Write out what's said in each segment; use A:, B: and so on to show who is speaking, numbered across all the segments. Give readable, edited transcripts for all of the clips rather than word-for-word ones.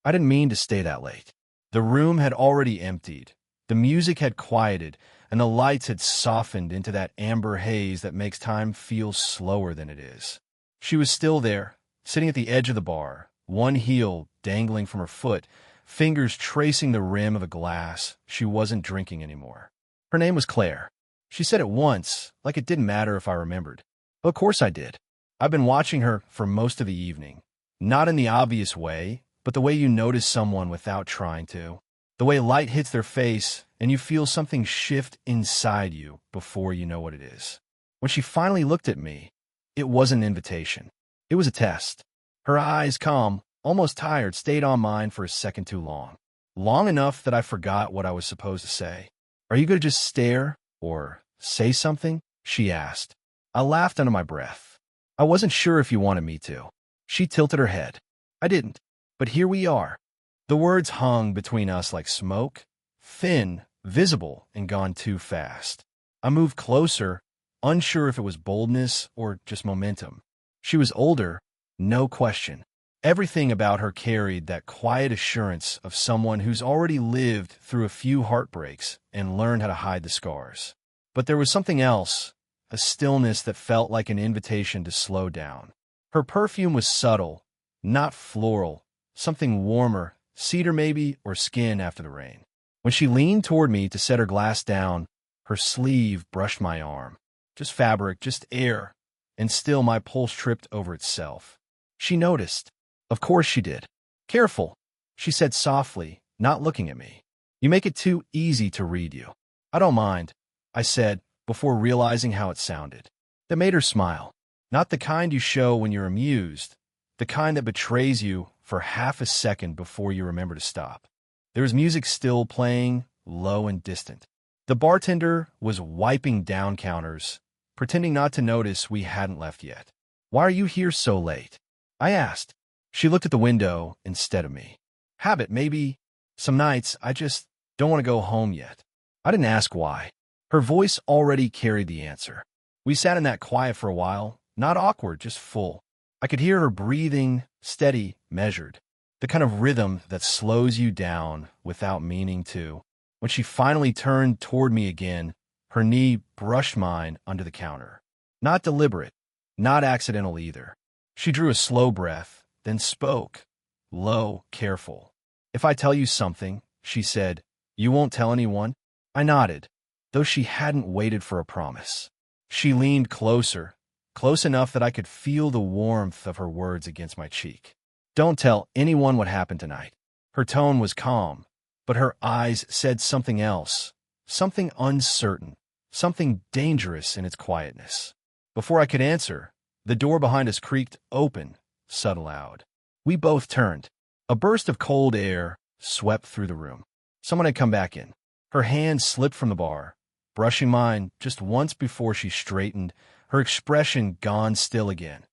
A: I didn't mean to stay that late. The room had already emptied. The music had quieted, and the lights had softened into that amber haze that makes time feel slower than it is. She was still there, sitting at the edge of the bar, one heel dangling from her foot, fingers tracing the rim of a glass she wasn't drinking anymore. Her name was Claire. She said it once, like it didn't matter if I remembered. Of course I did. I've been watching her for most of the evening. Not in the obvious way, but the way you notice someone without trying to. The way light hits their face and you feel something shift inside you before you know what it is. When she finally looked at me, it wasn't an invitation. It was a test. Her eyes, calm, almost tired, stayed on mine for a second too long. Long enough that I forgot what I was supposed to say. "Are you going to just stare or say something?" she asked. I laughed under my breath. "I wasn't sure if you wanted me to." She tilted her head. "I didn't. But here we are." The words hung between us like smoke, thin, visible, and gone too fast. I moved closer, unsure if it was boldness or just momentum. She was older, no question. Everything about her carried that quiet assurance of someone who's already lived through a few heartbreaks and learned how to hide the scars. But there was something else, a stillness that felt like an invitation to slow down. Her perfume was subtle, not floral, something warmer, cedar maybe, or skin after the rain. When she leaned toward me to set her glass down, her sleeve brushed my arm. Just fabric, just air, and still my pulse tripped over itself. She noticed. Of course she did. "Careful," she said softly, not looking at me. "You make it too easy to read you." "I don't mind," I said, before realizing how it sounded. That made her smile. Not the kind you show when you're amused, the kind that betrays you for half a second before you remember to stop. There was music still playing, low and distant. The bartender was wiping down counters, pretending not to notice we hadn't left yet. "Why are you here so late?" I asked. She looked at the window instead of me. "Habit, maybe. Some nights, I just don't want to go home yet." I didn't ask why. Her voice already carried the answer. We sat in that quiet for a while, not awkward, just full. I could hear her breathing, steady, measured, the kind of rhythm that slows you down without meaning to. When she finally turned toward me again, her knee brushed mine under the counter. Not deliberate, not accidental either. She drew a slow breath, then spoke, low, careful. "If I tell you something," she said, "you won't tell anyone?" I nodded, though she hadn't waited for a promise. She leaned closer, close enough that I could feel the warmth of her words against my cheek. "Don't tell anyone what happened tonight." Her tone was calm, but her eyes said something else, something uncertain, something dangerous in its quietness. Before I could answer, the door behind us creaked open, said aloud. We both turned. A burst of cold air swept through the room. Someone had come back in. Her hand slipped from the bar, brushing mine just once before she straightened, her expression gone still again,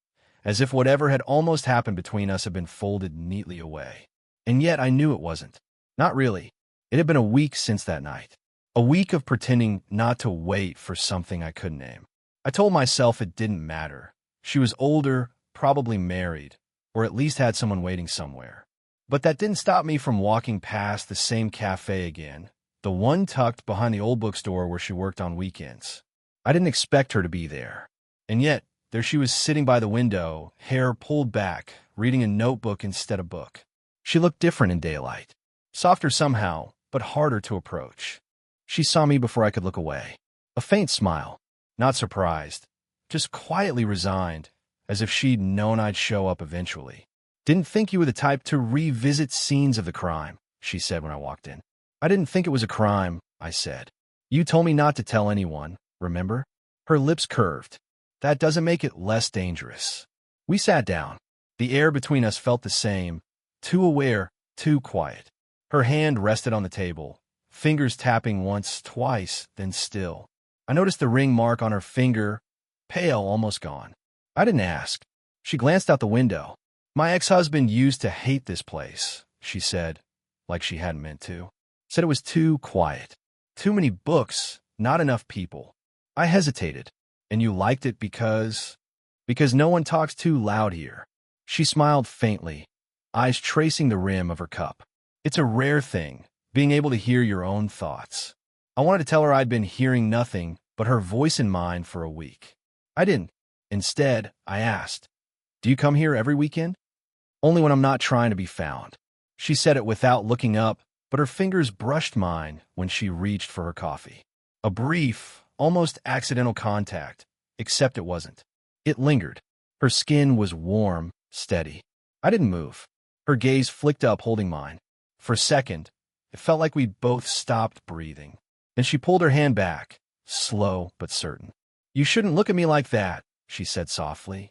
A: as if whatever had almost happened between us had been folded neatly away. And yet I knew it wasn't. Not really. It had been a week since that night. A week of pretending not to wait for something I couldn't name. I told myself it didn't matter. She was older, probably married, or at least had someone waiting somewhere. But that didn't stop me from walking past the same cafe again, the one tucked behind the old bookstore where she worked on weekends. I didn't expect her to be there. And yet, there she was sitting by the window, hair pulled back, reading a notebook instead of book. She looked different in daylight. Softer somehow, but harder to approach. She saw me before I could look away. A faint smile. Not surprised. Just quietly resigned, as if she'd known I'd show up eventually. "Didn't think you were the type to revisit scenes of the crime," she said when I walked in. "I didn't think it was a crime," I said. "You told me not to tell anyone, remember?" Her lips curved. "That doesn't make it less dangerous." We sat down. The air between us felt the same, too aware, too quiet. Her hand rested on the table, fingers tapping once, twice, then still. I noticed the ring mark on her finger, pale, almost gone. I didn't ask. She glanced out the window. "My ex-husband used to hate this place," she said, like she hadn't meant to. Said it was too quiet. Too many books, not enough people. I hesitated. "And you liked it because no one talks too loud here." She smiled faintly. eyes tracing the rim of her cup. It's a rare thing, being able to hear your own thoughts. I wanted to tell her I'd been hearing nothing but her voice in mine for a week. I didn't. Instead, I asked, "Do you come here every weekend?" "Only when I'm not trying to be found." She said it without looking up, but her fingers brushed mine when she reached for her coffee. A brief, almost accidental contact, except it wasn't. It lingered. Her skin was warm, steady. I didn't move. Her gaze flicked up, holding mine. For a second, it felt like we'd both stopped breathing. Then she pulled her hand back, slow but certain. "You shouldn't look at me like that," she said softly.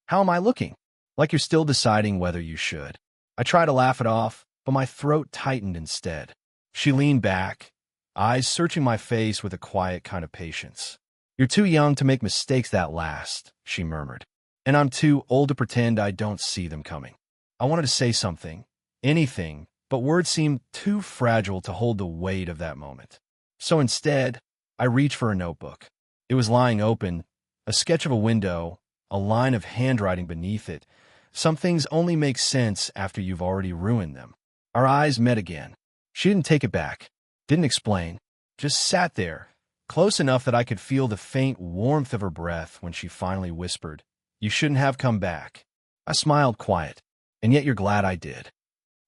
A: "How am I looking?" "Like you're still deciding whether you should." I tried to laugh it off, but my throat tightened instead. She leaned back, eyes searching my face with a quiet kind of patience. "You're too young to make mistakes that last," she murmured. "And I'm too old to pretend I don't see them coming." I wanted to say something, anything, but words seemed too fragile to hold the weight of that moment. So instead, I reached for a notebook. It was lying open, a sketch of a window, a line of handwriting beneath it. Some things only make sense after you've already ruined them. Our eyes met again. She didn't take it back, didn't explain, just sat there, close enough that I could feel the faint warmth of her breath when she finally whispered, "You shouldn't have come back." I smiled quiet, "And yet you're glad I did."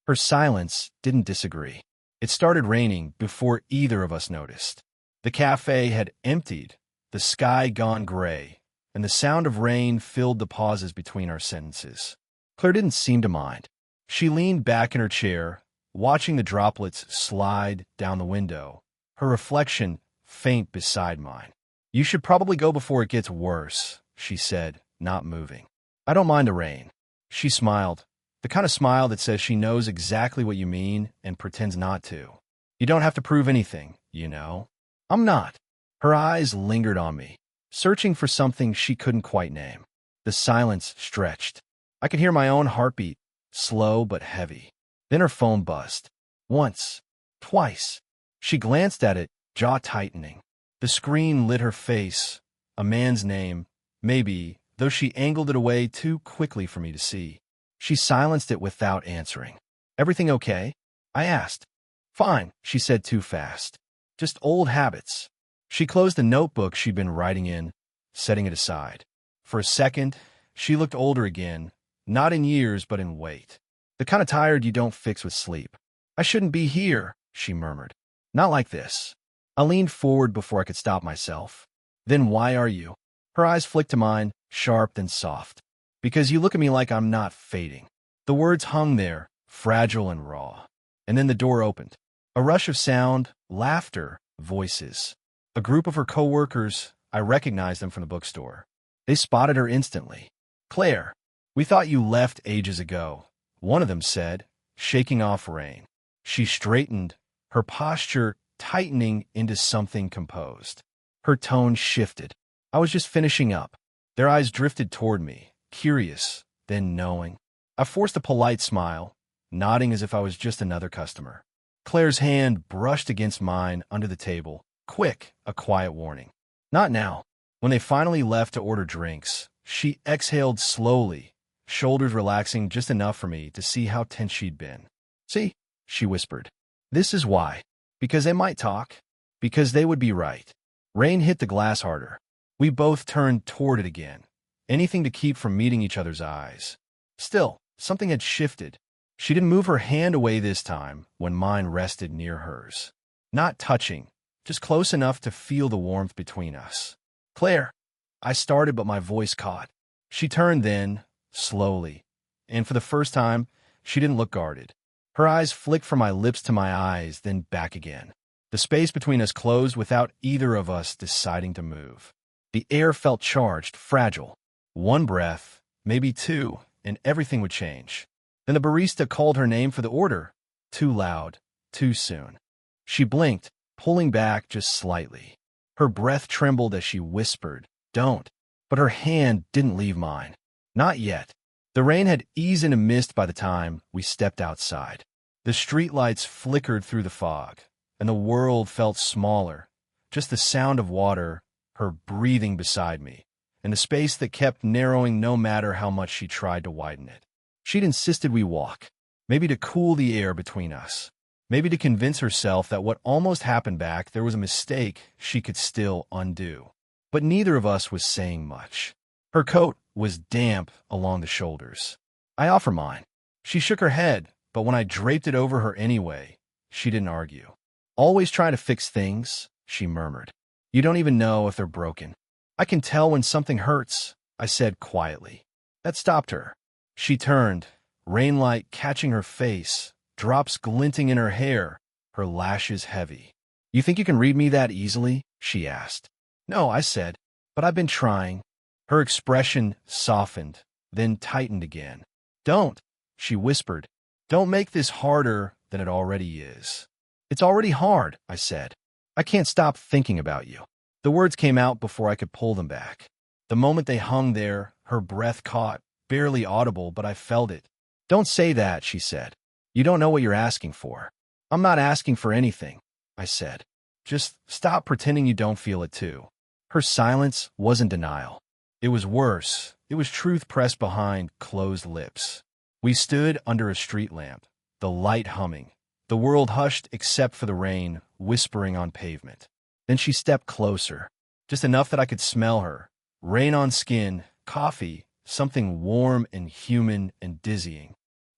A: Her silence didn't disagree. It started raining before either of us noticed. The cafe had emptied, the sky gone gray, and the sound of rain filled the pauses between our sentences. Claire didn't seem to mind. She leaned back in her chair, watching the droplets slide down the window, her reflection faint beside mine. "You should probably go before it gets worse," she said, not moving. "I don't mind the rain." She smiled, the kind of smile that says she knows exactly what you mean and pretends not to. "You don't have to prove anything, you know." "I'm not." Her eyes lingered on me, searching for something she couldn't quite name. The silence stretched. I could hear my own heartbeat, slow but heavy. Then her phone buzzed. Once. Twice. She glanced at it, jaw tightening. The screen lit her face, a man's name, maybe, though she angled it away too quickly for me to see. She silenced it without answering. "Everything okay?" I asked. "Fine," she said too fast. "Just old habits." She closed the notebook she'd been writing in, setting it aside. For a second, she looked older again, not in years but in weight. "The kind of tired you don't fix with sleep." "I shouldn't be here," she murmured. "Not like this." I leaned forward before I could stop myself. "Then why are you?" Her eyes flicked to mine, sharp then soft. "Because you look at me like I'm not fading." The words hung there, fragile and raw. And then the door opened. A rush of sound, laughter, voices. A group of her co-workers, I recognized them from the bookstore. They spotted her instantly. "Claire, we thought you left ages ago," one of them said, shaking off rain. She straightened, her posture tightening into something composed. Her tone shifted. "I was just finishing up." Their eyes drifted toward me, curious, then knowing. I forced a polite smile, nodding as if I was just another customer. Claire's hand brushed against mine under the table, quick, a quiet warning. "Not now." When they finally left to order drinks, she exhaled slowly, shoulders relaxing just enough for me to see how tense she'd been. "See," she whispered. "This is why. Because they might talk. Because they would be right." Rain hit the glass harder. We both turned toward it again, anything to keep from meeting each other's eyes. Still, something had shifted. She didn't move her hand away this time when mine rested near hers. Not touching, just close enough to feel the warmth between us. "Claire," I started, but my voice caught. She turned then, slowly, and for the first time, she didn't look guarded. Her eyes flicked from my lips to my eyes, then back again. The space between us closed without either of us deciding to move. The air felt charged, fragile. One breath, maybe two, and everything would change. Then the barista called her name for the order. Too loud, too soon. She blinked, pulling back just slightly. Her breath trembled as she whispered, "Don't." But her hand didn't leave mine. Not yet. The rain had eased into mist by the time we stepped outside. The streetlights flickered through the fog, and the world felt smaller. Just the sound of water, her breathing beside me, and the space that kept narrowing no matter how much she tried to widen it. She'd insisted we walk. maybe to cool the air between us, maybe to convince herself that what almost happened back there was a mistake she could still undo. But neither of us was saying much. Her coat was damp along the shoulders. I offered mine. She shook her head, but when I draped it over her anyway, she didn't argue. Always trying to fix things, she murmured. You don't even know if they're broken. I can tell when something hurts, I said quietly. That stopped her. She turned, rainlight catching her face, drops glinting in her hair, her lashes heavy. You think you can read me that easily? She asked. No, I said, but I've been trying. Her expression softened, then tightened again. Don't, she whispered. Don't make this harder than it already is. It's already hard, I said. I can't stop thinking about you. The words came out before I could pull them back. The moment they hung there, her breath caught, barely audible, but I felt it. Don't say that, she said. You don't know what you're asking for. I'm not asking for anything, I said. Just stop pretending you don't feel it too. Her silence wasn't denial. It was worse. It was truth pressed behind closed lips. We stood under a street lamp, the light humming. The world hushed except for the rain, whispering on pavement. Then she stepped closer, just enough that I could smell her. Rain on skin, coffee, something warm and human and dizzying.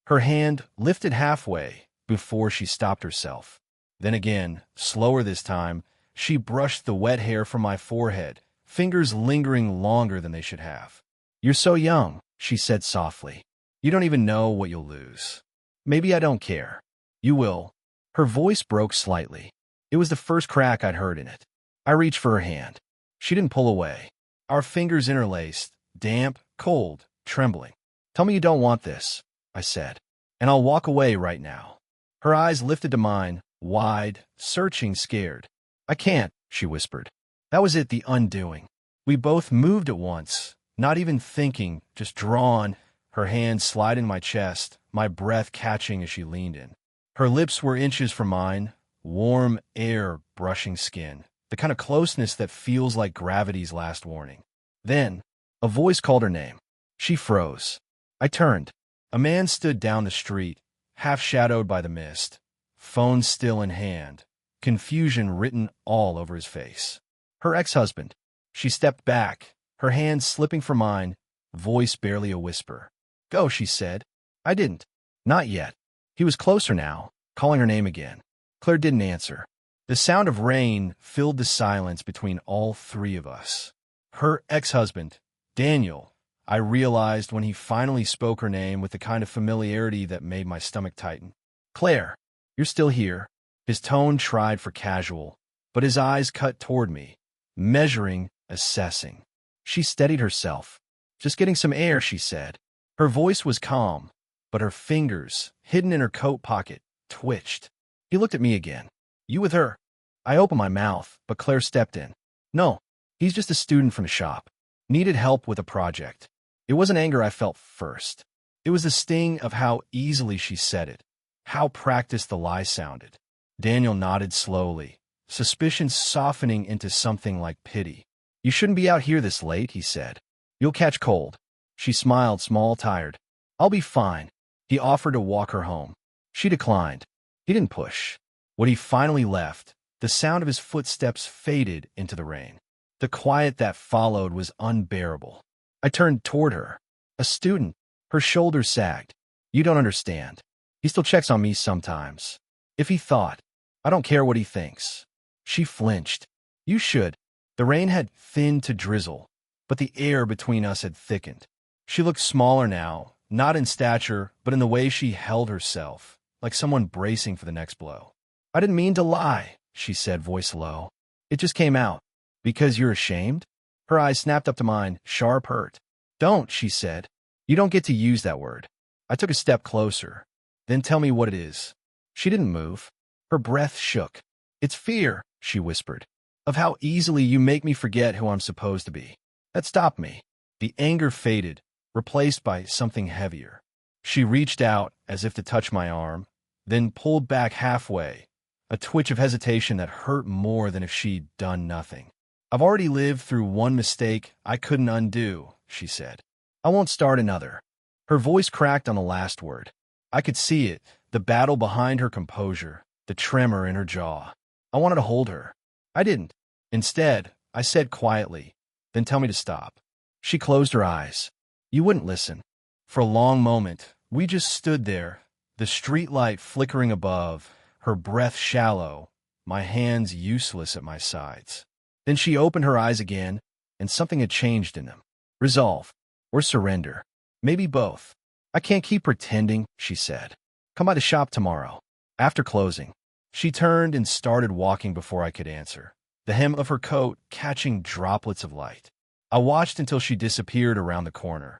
A: Her hand lifted halfway before she stopped herself. Then again, slower this time, she brushed the wet hair from my forehead, fingers lingering longer than they should have. You're so young, she said softly. You don't even know what you'll lose. Maybe I don't care. You will. Her voice broke slightly. It was the first crack I'd heard in it. I reached for her hand. She didn't pull away. Our fingers interlaced, damp, cold, trembling. Tell me you don't want this, I said, and I'll walk away right now. Her eyes lifted to mine, wide, searching, scared. I can't, she whispered. That was it, the undoing. We both moved at once, not even thinking, just drawn, her hand sliding my chest, my breath catching as she leaned in. Her lips were inches from mine, warm air brushing skin, the kind of closeness that feels like gravity's last warning. Then, a voice called her name. She froze. I turned. A man stood down the street, half shadowed by the mist, phone still in hand, confusion written all over his face. Her ex-husband. She stepped back, her hand slipping from mine, voice barely a whisper. Go, she said. I didn't. Not yet. He was closer now, calling her name again. Claire didn't answer. The sound of rain filled the silence between all three of us. Her ex-husband, Daniel, I realized when he finally spoke her name with the kind of familiarity that made my stomach tighten. Claire, you're still here. His tone tried for casual, but his eyes cut toward me, measuring, assessing. She steadied herself. Just getting some air, she said. Her voice was calm, but her fingers, hidden in her coat pocket, twitched. He looked at me again. You with her? I opened my mouth, but Claire stepped in. No, he's just a student from the shop. Needed help with a project. It wasn't anger I felt first. It was the sting of how easily she said it, how practiced the lie sounded. Daniel nodded slowly, suspicion softening into something like pity. You shouldn't be out here this late, he said. You'll catch cold. She smiled, small, tired. I'll be fine. He offered to walk her home. She declined. He didn't push. When he finally left, the sound of his footsteps faded into the rain. The quiet that followed was unbearable. I turned toward her. A student. Her shoulders sagged. You don't understand. He still checks on me sometimes. If he thought. I don't care what he thinks. She flinched. You should. The rain had thinned to drizzle, but the air between us had thickened. She looked smaller now, not in stature, but in the way she held herself, like someone bracing for the next blow. I didn't mean to lie, she said, voice low. It just came out. Because you're ashamed? Her eyes snapped up to mine, sharp hurt. Don't, she said. You don't get to use that word. I took a step closer. Then tell me what it is. She didn't move. Her breath shook. It's fear, she whispered, of how easily you make me forget who I'm supposed to be. That stopped me. The anger faded, replaced by something heavier. She reached out as if to touch my arm, then pulled back halfway, a twitch of hesitation that hurt more than if she'd done nothing. I've already lived through one mistake I couldn't undo, she said. I won't start another. Her voice cracked on the last word. I could see it, the battle behind her composure, the tremor in her jaw. I wanted to hold her. I didn't. Instead, I said quietly, "Then tell me to stop." She closed her eyes. You wouldn't listen. For a long moment, we just stood there, the street light flickering above, her breath shallow, my hands useless at my sides. Then she opened her eyes again, and something had changed in them. Resolve. Or surrender. Maybe both. "I can't keep pretending," she said. "Come by the shop tomorrow." After closing, she turned and started walking before I could answer, the hem of her coat catching droplets of light. I watched until she disappeared around the corner,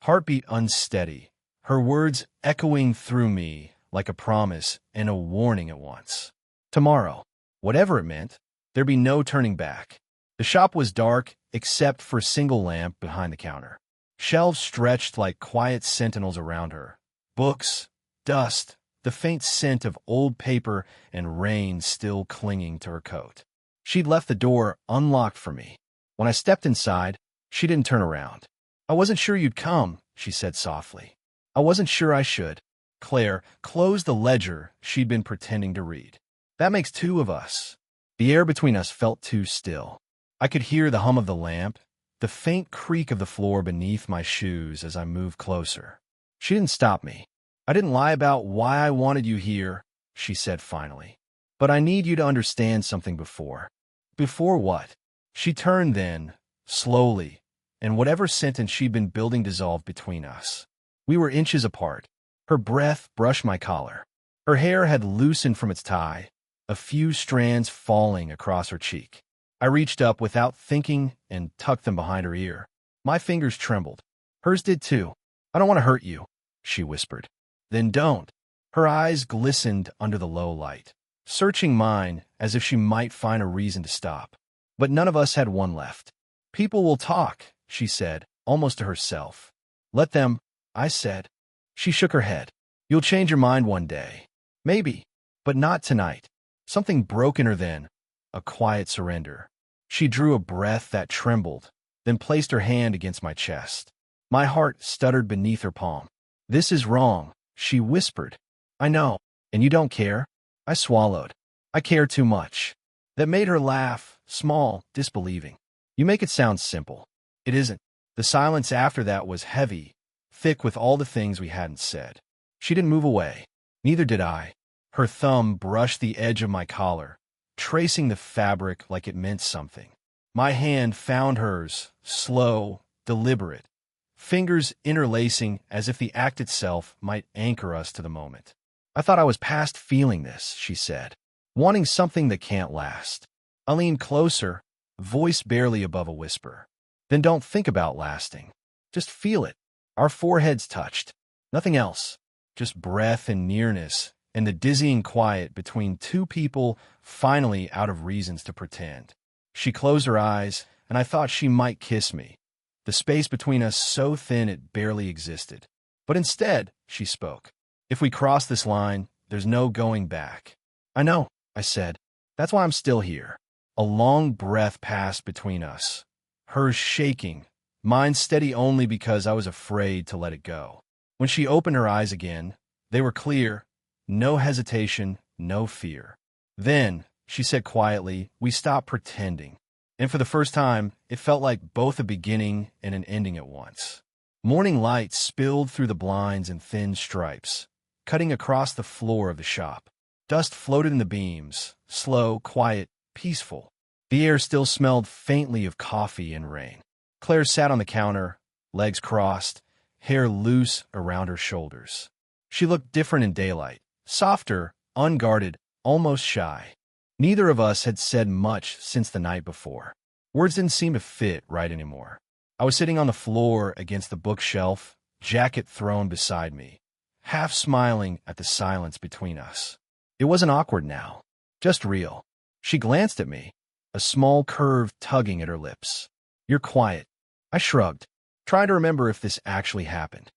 A: heartbeat unsteady, her words echoing through me like a promise and a warning at once. Tomorrow, whatever it meant, there'd be no turning back. The shop was dark except for a single lamp behind the counter. Shelves stretched like quiet sentinels around her. Books, dust, the faint scent of old paper and rain still clinging to her coat. She'd left the door unlocked for me. When I stepped inside, she didn't turn around. "I wasn't sure you'd come," she said softly. "I wasn't sure I should." Claire closed the ledger she'd been pretending to read. "That makes two of us." The air between us felt too still. I could hear the hum of the lamp, the faint creak of the floor beneath my shoes as I moved closer. She didn't stop me. "I didn't lie about why I wanted you here," she said finally. "But I need you to understand something before." "Before what?" She turned then, slowly, and whatever sentence she'd been building dissolved between us. We were inches apart. Her breath brushed my collar. Her hair had loosened from its tie, a few strands falling across her cheek. I reached up without thinking and tucked them behind her ear. My fingers trembled. Hers did too. "I don't want to hurt you," she whispered. "Then don't." Her eyes glistened under the low light, searching mine as if she might find a reason to stop. But none of us had one left. "People will talk," she said, almost to herself. "Let them," I said. She shook her head. "You'll change your mind one day. Maybe, but not tonight." Something broke in her then, a quiet surrender. She drew a breath that trembled, then placed her hand against my chest. My heart stuttered beneath her palm. "This is wrong," she whispered. "I know, and you don't care." I swallowed. "I care too much." That made her laugh, small, disbelieving. "You make it sound simple." It isn't. The silence after that was heavy, thick with all the things we hadn't said. She didn't move away. Neither did I. Her thumb brushed the edge of my collar, tracing the fabric like it meant something. My hand found hers, slow, deliberate, fingers interlacing as if the act itself might anchor us to the moment. "I thought I was past feeling this," she said, "wanting something that can't last." I leaned closer, voice barely above a whisper. "Then don't think about lasting. Just feel it." Our foreheads touched. Nothing else. Just breath and nearness, and the dizzying quiet between two people finally out of reasons to pretend. She closed her eyes, and I thought she might kiss me, the space between us so thin it barely existed. But instead, she spoke. "If we cross this line, there's no going back." "I know," I said. "That's why I'm still here." A long breath passed between us, hers shaking, mine steady only because I was afraid to let it go. When she opened her eyes again, they were clear, no hesitation, no fear. "Then," she said quietly, "we stopped pretending." And for the first time, it felt like both a beginning and an ending at once. Morning light spilled through the blinds in thin stripes, cutting across the floor of the shop. Dust floated in the beams, slow, quiet, peaceful. The air still smelled faintly of coffee and rain. Claire sat on the counter, legs crossed, hair loose around her shoulders. She looked different in daylight, softer, unguarded, almost shy. Neither of us had said much since the night before. Words didn't seem to fit right anymore. I was sitting on the floor against the bookshelf, jacket thrown beside me, half smiling at the silence between us. It wasn't awkward now, just real. She glanced at me, a small curve tugging at her lips. "You're quiet." I shrugged, trying to remember if this actually happened.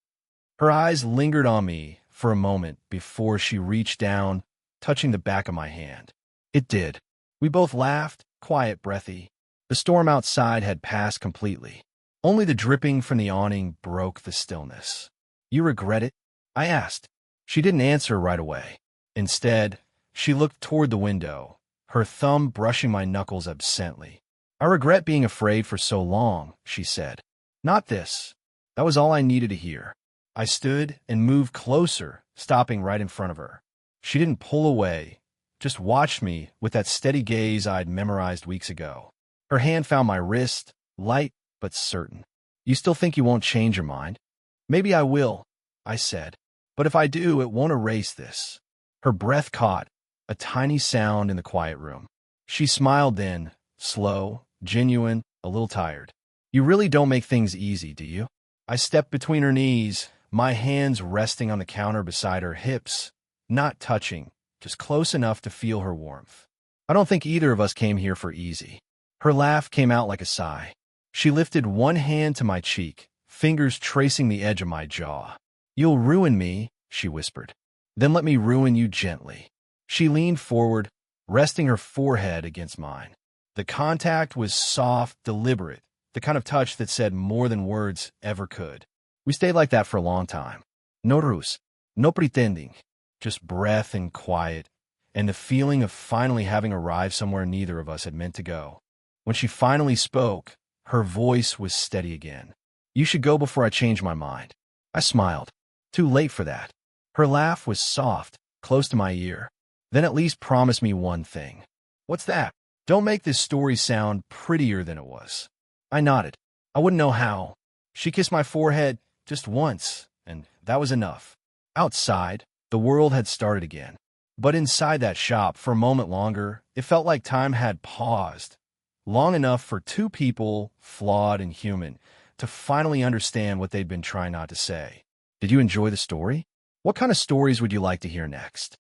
A: Her eyes lingered on me for a moment before she reached down, touching the back of my hand. It did. We both laughed, quiet, breathy. The storm outside had passed completely. Only the dripping from the awning broke the stillness. "You regret it?" I asked. She didn't answer right away. Instead, she looked toward the window, her thumb brushing my knuckles absently. I regret being afraid for so long, she said. Not this. That was all I needed to hear. I stood and moved closer, stopping right in front of her. She didn't pull away, just watched me with that steady gaze I'd memorized weeks ago. Her hand found my wrist, light but certain. You still think you won't change your mind? Maybe I will, I said. But if I do, it won't erase this. Her breath caught, a tiny sound in the quiet room. She smiled then, slow, genuine, a little tired. You really don't make things easy, do you? I stepped between her knees, my hands resting on the counter beside her hips, not touching, just close enough to feel her warmth. I don't think either of us came here for easy. Her laugh came out like a sigh. She lifted one hand to my cheek, fingers tracing the edge of my jaw. You'll ruin me, she whispered. Then let me ruin you gently. She leaned forward, resting her forehead against mine. The contact was soft, deliberate, the kind of touch that said more than words ever could. We stayed like that for a long time. No ruse, no pretending, just breath and quiet, and the feeling of finally having arrived somewhere neither of us had meant to go. When she finally spoke, her voice was steady again. You should go before I change my mind. I smiled. Too late for that. Her laugh was soft, close to my ear. Then at least promise me one thing. What's that? Don't make this story sound prettier than it was. I nodded. I wouldn't know how. She kissed my forehead just once, and that was enough. Outside, the world had started again. But inside that shop, for a moment longer, it felt like time had paused. Long enough for two people, flawed and human, to finally understand what they'd been trying not to say. Did you enjoy the story? What kind of stories would you like to hear next?